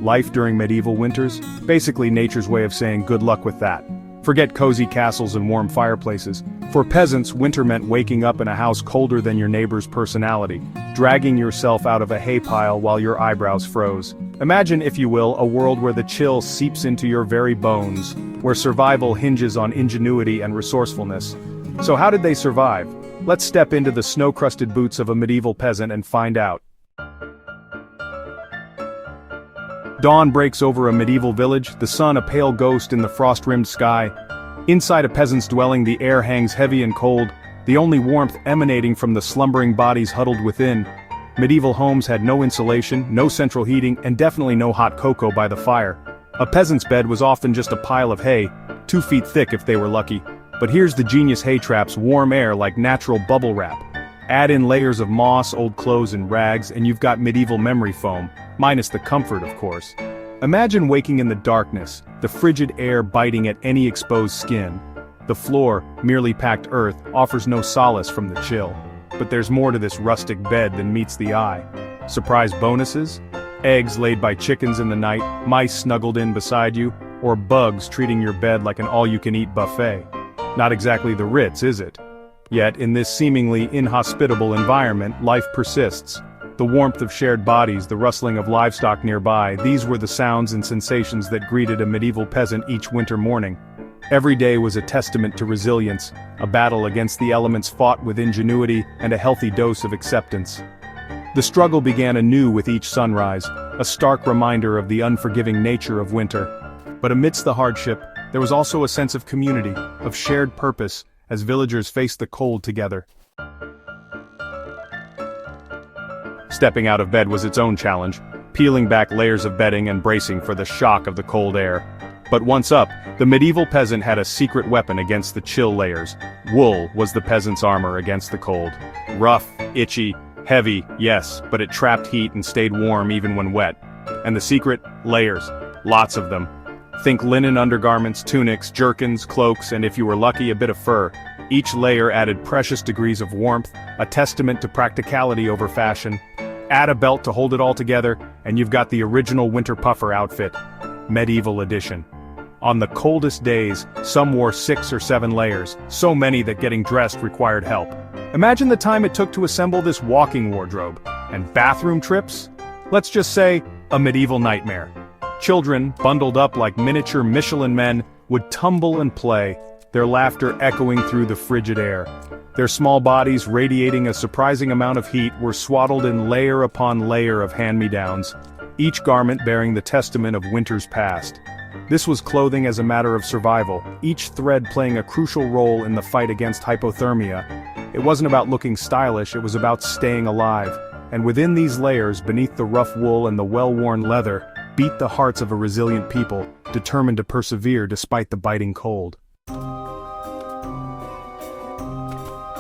Life during medieval winters? Basically nature's way of saying good luck with that. Forget cozy castles and warm fireplaces. For peasants, winter meant waking up in a house colder than your neighbor's personality, dragging yourself out of a hay pile while your eyebrows froze. Imagine, if you will, a world where the chill seeps into your very bones, where survival hinges on ingenuity and resourcefulness. So how did they survive? Let's step into the snow-crusted boots of a medieval peasant and find out. Dawn breaks over a medieval village, the sun a pale ghost in the frost-rimmed sky. Inside a peasant's dwelling, the air hangs heavy and cold, the only warmth emanating from the slumbering bodies huddled within. Medieval homes had no insulation, no central heating, and definitely no hot cocoa by the fire. A peasant's bed was often just a pile of hay, 2 feet thick if they were lucky. But here's the genius hay trap's warm air like natural bubble wrap. Add in layers of moss, old clothes and rags, and you've got medieval memory foam, minus the comfort, of course. Imagine waking in the darkness, the frigid air biting at any exposed skin. The floor, merely packed earth, offers no solace from the chill. But there's more to this rustic bed than meets the eye. Surprise bonuses? Eggs laid by chickens in the night, mice snuggled in beside you, or bugs treating your bed like an all-you-can-eat buffet. Not exactly the Ritz, is it? Yet, in this seemingly inhospitable environment, life persists. The warmth of shared bodies, the rustling of livestock nearby, these were the sounds and sensations that greeted a medieval peasant each winter morning. Every day was a testament to resilience, a battle against the elements fought with ingenuity and a healthy dose of acceptance. The struggle began anew with each sunrise, a stark reminder of the unforgiving nature of winter. But amidst the hardship, there was also a sense of community, of shared purpose, as villagers faced the cold together. Stepping out of bed was its own challenge, peeling back layers of bedding and bracing for the shock of the cold air. But once up, the medieval peasant had a secret weapon against the chill layers. Wool was the peasant's armor against the cold. Rough, itchy, heavy, yes, but it trapped heat and stayed warm even when wet. And the secret? Layers. Lots of them. Think linen undergarments, tunics, jerkins, cloaks, and if you were lucky, a bit of fur. Each layer added precious degrees of warmth, a testament to practicality over fashion. Add a belt to hold it all together, and you've got the original winter puffer outfit. Medieval edition. On the coldest days, some wore 6 or 7 layers, so many that getting dressed required help. Imagine the time it took to assemble this walking wardrobe. And bathroom trips? Let's just say, a medieval nightmare. Children, bundled up like miniature Michelin men, would tumble and play, their laughter echoing through the frigid air. Their small bodies, radiating a surprising amount of heat, were swaddled in layer upon layer of hand-me-downs, each garment bearing the testament of winter's past. This was clothing as a matter of survival, each thread playing a crucial role in the fight against hypothermia. It wasn't about looking stylish, it was about staying alive. And within these layers, beneath the rough wool and the well-worn leather, beat the hearts of a resilient people, determined to persevere despite the biting cold.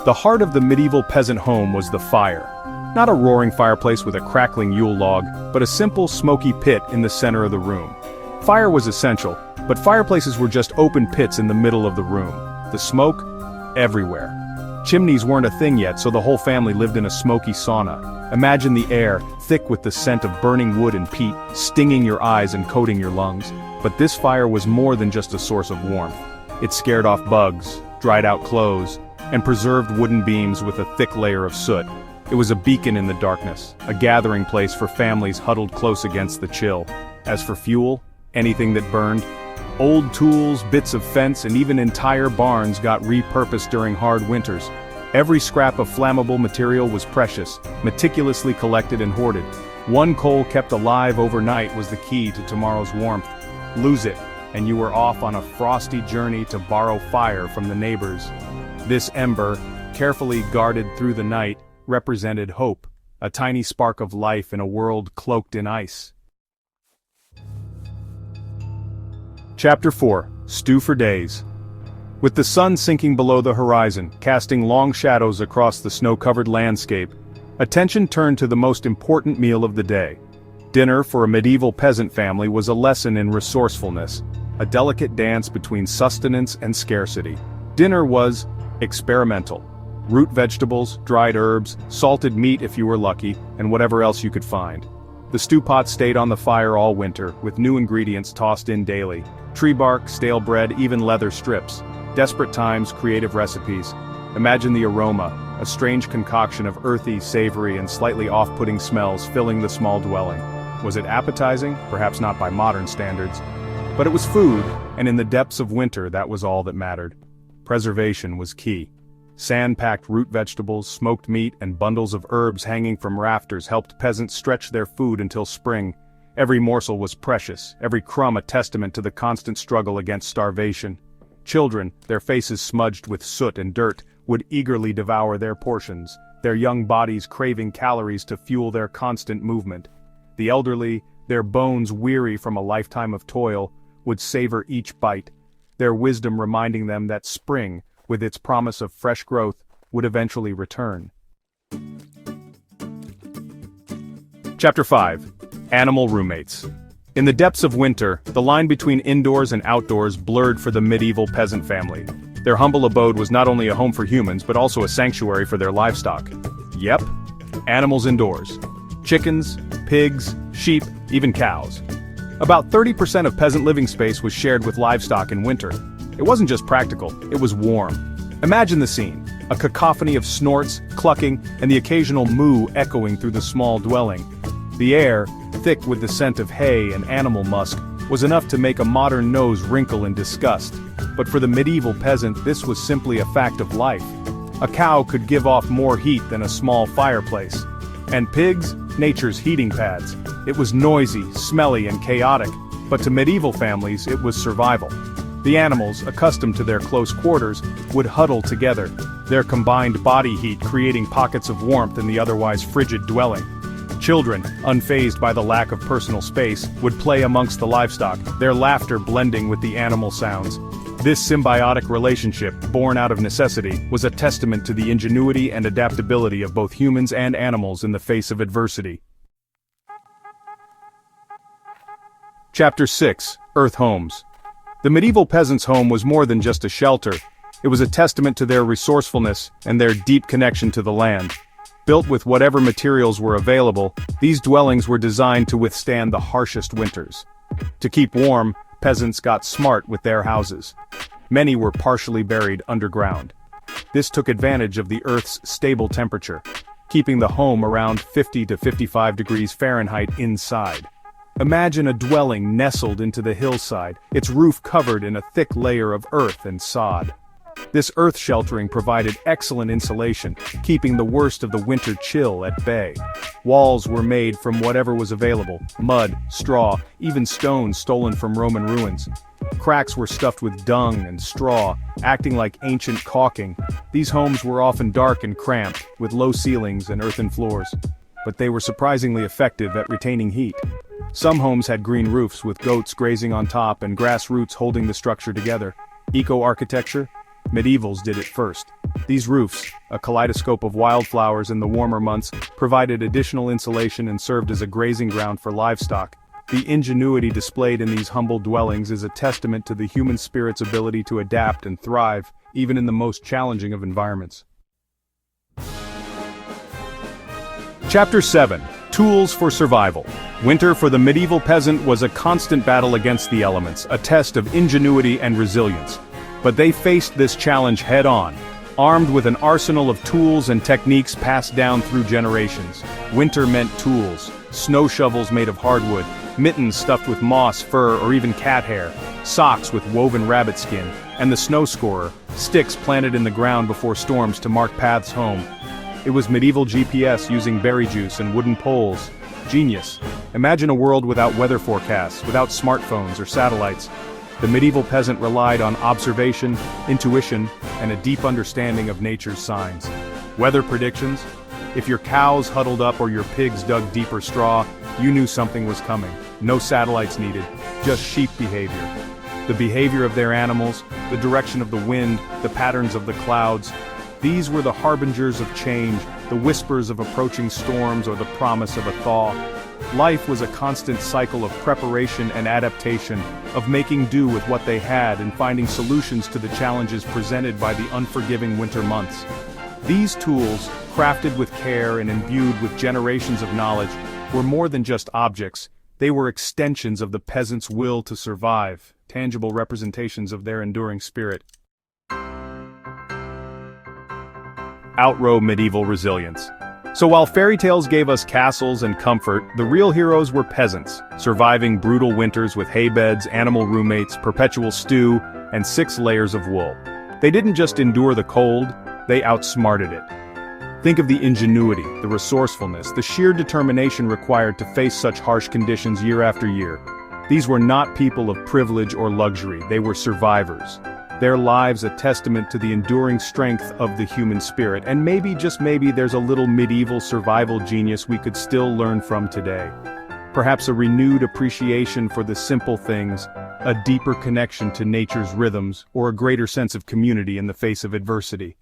The heart of the medieval peasant home was the fire. Not a roaring fireplace with a crackling Yule log, but a simple smoky pit in the center of the room. Fire was essential, but fireplaces were just open pits in the middle of the room. The smoke? Everywhere. Chimneys weren't a thing yet, so the whole family lived in a smoky sauna. Imagine the air, thick with the scent of burning wood and peat, stinging your eyes and coating your lungs. But this fire was more than just a source of warmth. It scared off bugs, dried out clothes, and preserved wooden beams with a thick layer of soot. It was a beacon in the darkness, a gathering place for families huddled close against the chill. As for fuel, anything that burned, old tools, bits of fence, and even entire barns got repurposed during hard winters. Every scrap of flammable material was precious, meticulously collected and hoarded. One coal kept alive overnight was the key to tomorrow's warmth. Lose it, and you were off on a frosty journey to borrow fire from the neighbors. This ember, carefully guarded through the night, represented hope, a tiny spark of life in a world cloaked in ice. Chapter 4. Stew for Days. With the sun sinking below the horizon, casting long shadows across the snow-covered landscape, attention turned to the most important meal of the day. Dinner for a medieval peasant family was a lesson in resourcefulness, a delicate dance between sustenance and scarcity. Dinner was experimental. Root vegetables, dried herbs, salted meat if you were lucky, and whatever else you could find. The stew pot stayed on the fire all winter, with new ingredients tossed in daily. Tree bark, stale bread, even leather strips. Desperate times, creative recipes. Imagine the aroma, a strange concoction of earthy, savory, and slightly off-putting smells filling the small dwelling. Was it appetizing? Perhaps not by modern standards. But it was food, and in the depths of winter that was all that mattered. Preservation was key. Sand-packed root vegetables, smoked meat, and bundles of herbs hanging from rafters helped peasants stretch their food until spring. Every morsel was precious, every crumb a testament to the constant struggle against starvation. Children, their faces smudged with soot and dirt, would eagerly devour their portions, their young bodies craving calories to fuel their constant movement. The elderly, their bones weary from a lifetime of toil, would savor each bite, their wisdom reminding them that spring, with its promise of fresh growth, would eventually return. Chapter 5. Animal Roommates. In the depths of winter, the line between indoors and outdoors blurred for the medieval peasant family. Their humble abode was not only a home for humans but also a sanctuary for their livestock. Yep, animals indoors. Chickens, pigs, sheep, even cows. About 30% of peasant living space was shared with livestock in winter. It wasn't just practical, it was warm. Imagine the scene, a cacophony of snorts, clucking, and the occasional moo echoing through the small dwelling. The air, thick with the scent of hay and animal musk, was enough to make a modern nose wrinkle in disgust. But for the medieval peasant, this was simply a fact of life. A cow could give off more heat than a small fireplace. And pigs, nature's heating pads. It was noisy, smelly, and chaotic, but to medieval families it was survival. The animals, accustomed to their close quarters, would huddle together, their combined body heat creating pockets of warmth in the otherwise frigid dwelling. Children, unfazed by the lack of personal space, would play amongst the livestock, their laughter blending with the animal sounds. This symbiotic relationship, born out of necessity, was a testament to the ingenuity and adaptability of both humans and animals in the face of adversity. Chapter 6. Earth Homes. The medieval peasant's home was more than just a shelter. It was a testament to their resourcefulness and their deep connection to the land. Built with whatever materials were available, these dwellings were designed to withstand the harshest winters. To keep warm, peasants got smart with their houses. Many were partially buried underground. This took advantage of the Earth's stable temperature, keeping the home around 50 to 55 degrees Fahrenheit inside. Imagine a dwelling nestled into the hillside, its roof covered in a thick layer of earth and sod. This earth sheltering provided excellent insulation, keeping the worst of the winter chill at bay. Walls were made from whatever was available: mud, straw, even stones stolen from Roman ruins. Cracks were stuffed with dung and straw, acting like ancient caulking. These homes were often dark and cramped, with low ceilings and earthen floors. But they were surprisingly effective at retaining heat. Some homes had green roofs with goats grazing on top and grass roots holding the structure together. Eco-architecture? Medievals did it first. These roofs, a kaleidoscope of wildflowers in the warmer months, provided additional insulation and served as a grazing ground for livestock. The ingenuity displayed in these humble dwellings is a testament to the human spirit's ability to adapt and thrive, even in the most challenging of environments. Chapter 7. Tools for Survival. Winter for the medieval peasant was a constant battle against the elements, a test of ingenuity and resilience. But they faced this challenge head-on, armed with an arsenal of tools and techniques passed down through generations. Winter meant tools, snow shovels made of hardwood, mittens stuffed with moss, fur, or even cat hair, socks with woven rabbit skin, and the snow scorer, sticks planted in the ground before storms to mark paths home. It was medieval GPS using berry juice and wooden poles. Genius. Imagine a world without weather forecasts, without smartphones or satellites. The medieval peasant relied on observation, intuition, and a deep understanding of nature's signs. Weather predictions? If your cows huddled up or your pigs dug deeper straw, you knew something was coming. No satellites needed, just sheep behavior. The behavior of their animals, the direction of the wind, the patterns of the clouds. These were the harbingers of change, the whispers of approaching storms or the promise of a thaw. Life was a constant cycle of preparation and adaptation, of making do with what they had and finding solutions to the challenges presented by the unforgiving winter months. These tools, crafted with care and imbued with generations of knowledge, were more than just objects, they were extensions of the peasants' will to survive, tangible representations of their enduring spirit. Outrow medieval resilience. So while fairy tales gave us castles and comfort, the real heroes were peasants, surviving brutal winters with hay beds, animal roommates, perpetual stew, and 6 layers of wool. They didn't just endure the cold, they outsmarted it. Think of the ingenuity, the resourcefulness, the sheer determination required to face such harsh conditions year after year. These were not people of privilege or luxury, they were survivors. Their lives a testament to the enduring strength of the human spirit, and maybe, just maybe, there's a little medieval survival genius we could still learn from today. Perhaps a renewed appreciation for the simple things, a deeper connection to nature's rhythms, or a greater sense of community in the face of adversity.